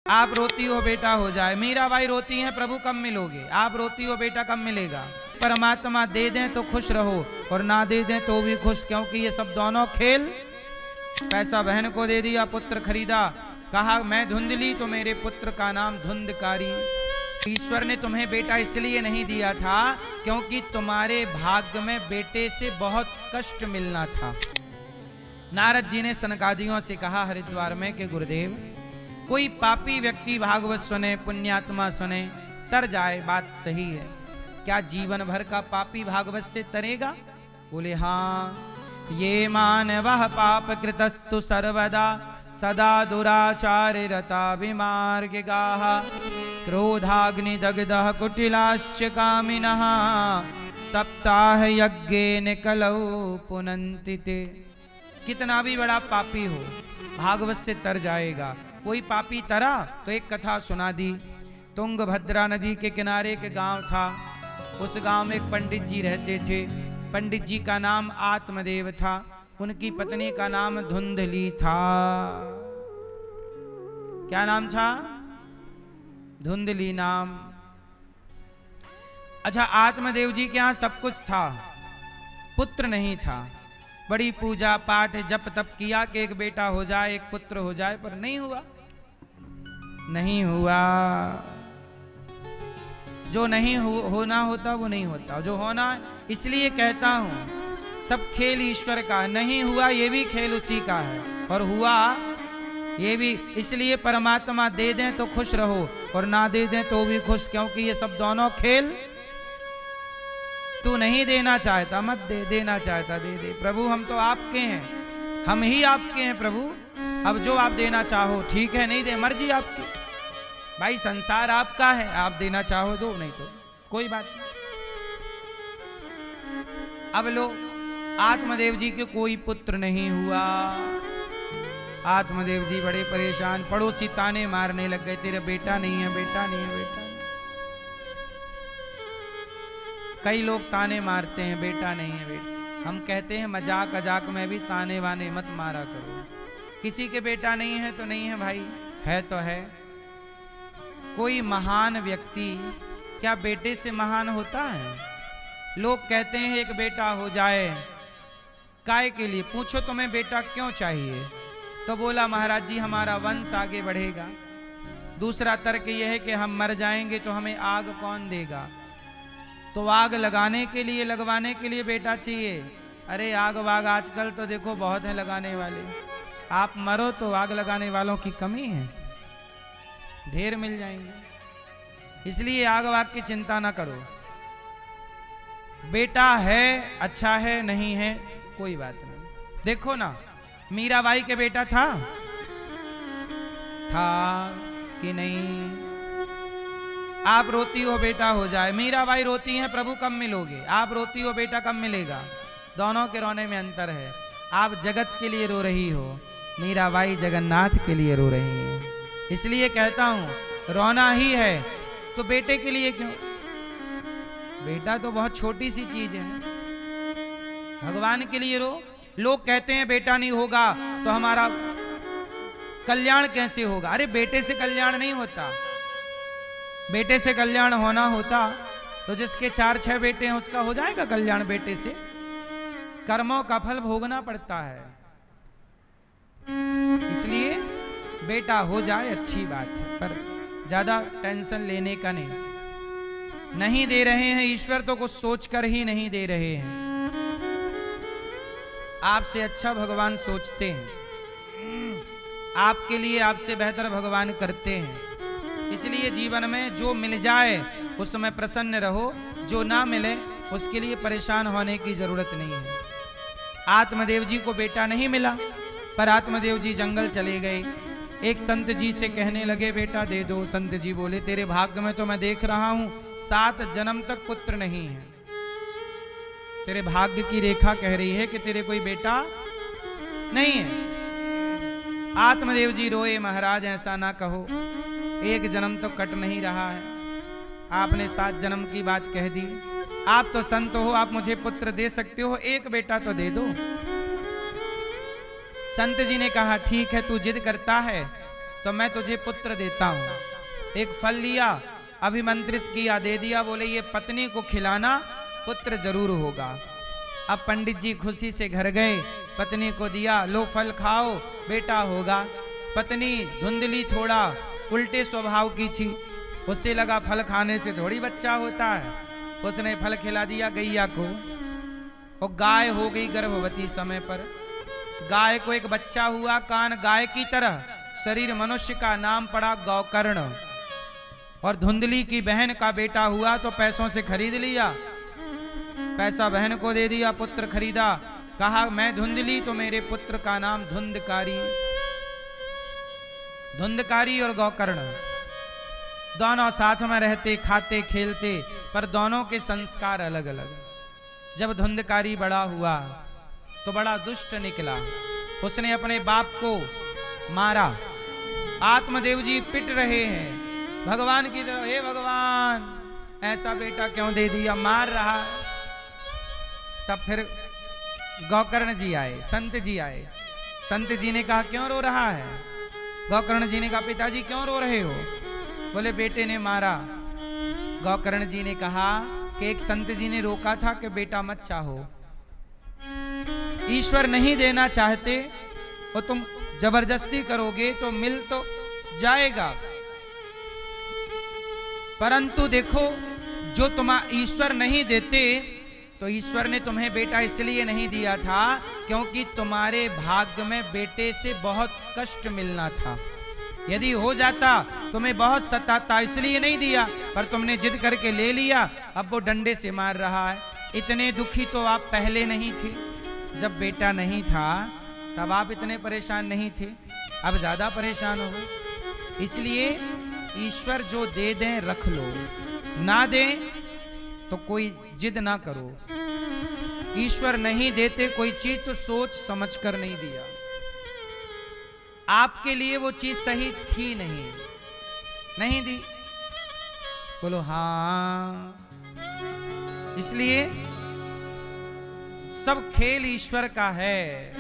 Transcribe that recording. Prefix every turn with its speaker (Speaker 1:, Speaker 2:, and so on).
Speaker 1: आप रोती हो बेटा हो जाए, मीराबाई रोती हैं प्रभु कब मिलोगे, आप रोती हो बेटा कब मिलेगा। परमात्मा दे दें तो खुश रहो और ना दे दें तो भी खुश, क्योंकि ये सब दोनों खेल। पैसा बहन को दे दिया, पुत्र खरीदा, कहा मैं धुंधली तो मेरे पुत्र का नाम धुंधकारी। ईश्वर ने तुम्हें बेटा इसलिए नहीं दिया था क्योंकि तुम्हारे भाग्य में बेटे से बहुत कष्ट मिलना था। नारद जी ने सनकादियों से कहा हरिद्वार में कि गुरुदेव, कोई पापी व्यक्ति भागवत सुने, पुण्यात्मा सुने, तर जाए, बात सही है, क्या जीवन भर का पापी भागवत से तरेगा? बोले हाँ, ये मानवः पाप कृतस्तु सर्वदा सदा दुराचार रता विमार्गिकाः क्रोधाग्निदग्धः कुटिलाश्च कामिनः सप्ताह यज्ञेन कलौ पुनन्ति ते। कितना भी बड़ा पापी हो भागवत से तर जाएगा। कोई पापी तरा तो एक कथा सुना दी। तुंगभद्रा नदी के किनारे एक गांव था, उस गांव में एक पंडित जी रहते थे। पंडित जी का नाम आत्मदेव था, उनकी पत्नी का नाम धुंधली था। क्या नाम था? धुंधली नाम। अच्छा, आत्मदेव जी के यहां सब कुछ था, पुत्र नहीं था। बड़ी पूजा पाठ जप तप किया कि एक बेटा हो जाए, एक पुत्र हो जाए, पर नहीं हुआ, नहीं हुआ। जो नहीं होना होता वो नहीं होता, जो होना, इसलिए कहता हूं सब खेल ईश्वर का। नहीं हुआ ये भी खेल उसी का है, और हुआ ये भी। इसलिए परमात्मा दे दें तो खुश रहो और ना दे दें तो भी खुश, क्योंकि ये सब दोनों खेल। तू नहीं देना चाहता मत दे, देना चाहता दे दे। प्रभु हम तो आपके हैं, हम ही आपके हैं प्रभु। अब जो आप देना चाहो ठीक है, नहीं दे मर्जी आपकी। भाई संसार आपका है, आप देना चाहो दो, नहीं तो कोई बात नहीं। अब लो, आत्मदेव जी के कोई पुत्र नहीं हुआ। आत्मदेव जी बड़े परेशान, पड़ोसी ताने मारने लग गए, तेरा बेटा नहीं है, बेटा नहीं है, बेटा नहीं। कई लोग ताने मारते हैं, बेटा नहीं है, बेटा। हम कहते हैं मजाक अजाक में भी ताने वाने मत मारा करो। किसी के बेटा नहीं है तो नहीं है भाई, है तो है। कोई महान व्यक्ति क्या बेटे से महान होता है? लोग कहते हैं एक बेटा हो जाए, काय के लिए? पूछो तुम्हें बेटा क्यों चाहिए? तो बोला महाराज जी हमारा वंश आगे बढ़ेगा। दूसरा तर्क यह है कि हम मर जाएंगे तो हमें आग कौन देगा? तो आग लगाने के लिए, लगवाने के लिए बेटा चाहिए। अरे आग वाग आजकल तो देखो बहुत है लगाने वाले, आप मरो तो आग लगाने वालों की कमी है, ढेर मिल जाएंगे। इसलिए आग वाग की चिंता ना करो। बेटा है, अच्छा है, नहीं है कोई बात नहीं। देखो ना, मीराबाई के बेटा था कि नहीं? आप रोती हो बेटा हो जाए, मीराबाई रोती हैं प्रभु कब मिलोगे, आप रोती हो बेटा कब मिलेगा। दोनों के रोने में अंतर है। आप जगत के लिए रो रही हो, मीराबाई जगन्नाथ के लिए रो रही है। इसलिए कहता हूं रोना ही है तो बेटे के लिए क्यों? बेटा तो बहुत छोटी सी चीज है, भगवान के लिए रो। लोग कहते हैं बेटा नहीं होगा तो हमारा कल्याण कैसे होगा? अरे बेटे से कल्याण नहीं होता। बेटे से कल्याण होना होता तो जिसके 4-6 बेटे हैं उसका हो जाएगा कल्याण बेटे से। कर्मों का फल भोगना पड़ता है, इसलिए बेटा हो जाए अच्छी बात है, पर ज्यादा टेंशन लेने का नहीं। नहीं दे रहे हैं ईश्वर तो कुछ सोचकर ही नहीं दे रहे हैं। आपसे अच्छा भगवान सोचते हैं, आपके लिए आपसे बेहतर भगवान करते हैं। इसलिए जीवन में जो मिल जाए उसमें प्रसन्न रहो, जो ना मिले उसके लिए परेशान होने की जरूरत नहीं है। आत्मदेव जी को बेटा नहीं मिला, पर आत्मदेव जी जंगल चले गए। एक संत जी से कहने लगे बेटा दे दो। संत जी बोले तेरे भाग्य में तो मैं देख रहा हूं 7 जन्म तक पुत्र नहीं है। तेरे भाग्य की रेखा कह रही है कि तेरे कोई बेटा नहीं है। आत्मदेव जी रोए, महाराज ऐसा ना कहो, 1 जन्म तो कट नहीं रहा है, आपने 7 जन्म की बात कह दी। आप तो संत हो, आप मुझे पुत्र दे सकते हो, एक बेटा तो दे दो। संत जी ने कहा ठीक है, तू जिद करता है तो मैं तुझे पुत्र देता हूं। एक फल लिया, अभिमंत्रित किया, दे दिया, बोले ये पत्नी को खिलाना, पुत्र जरूर होगा। अब पंडित जी खुशी से घर गए, पत्नी को दिया, लो फल खाओ, बेटा होगा। पत्नी धुंधली, थोड़ा उल्टे स्वभाव की थी, उससे लगा फल खाने से थोड़ी बच्चा होता है। उसने फल खिला दिया गैया को, और गाय हो गई गर्भवती समय पर। गाय को एक बच्चा हुआ, कान गाय की तरह, शरीर मनुष्य का, नाम पड़ा गौकर्ण। और धुंधली की बहन का बेटा हुआ तो पैसों से खरीद लिया, पैसा बहन को दे दिया, पुत्र खरीदा। कहा मैं धुंधली तो मेरे पुत्र का नाम धुंधकारी। धुंधकारी और गौकर्ण दोनों साथ में रहते, खाते, खेलते, पर दोनों के संस्कार अलग अलग। जब धुंधकारी बड़ा हुआ तो बड़ा दुष्ट निकला, उसने अपने बाप को मारा। आत्मदेव जी पिट रहे हैं भगवान की तरफ, हे भगवान ऐसा बेटा क्यों दे दिया, मार रहा। तब फिर गौकर्ण जी आए, संत जी आए। संत जी ने कहा क्यों रो रहा है? गौकर्ण जी ने कहा पिताजी क्यों रो रहे हो? बोले बेटे ने मारा। गौकर्ण जी ने कहा कि एक संत जी ने रोका था कि बेटा मत चाहो, ईश्वर नहीं देना चाहते और तुम जबरदस्ती करोगे तो मिल तो जाएगा, परंतु देखो जो तुम्हारा ईश्वर नहीं देते तो ईश्वर ने तुम्हें बेटा इसलिए नहीं दिया था क्योंकि तुम्हारे भाग्य में बेटे से बहुत कष्ट मिलना था। यदि हो जाता तुम्हें बहुत सताता, इसलिए नहीं दिया, पर तुमने जिद करके ले लिया, अब वो डंडे से मार रहा है। इतने दुखी तो आप पहले नहीं थे, जब बेटा नहीं था तब आप इतने परेशान नहीं थे, अब ज्यादा परेशान हो गए। इसलिए ईश्वर जो दे दें रख लो, ना दें तो कोई जिद ना करो। ईश्वर नहीं देते कोई चीज तो सोच समझ कर नहीं दिया, आपके लिए वो चीज सही थी नहीं दी। बोलो हाँ। इसलिए सब खेल ईश्वर का है,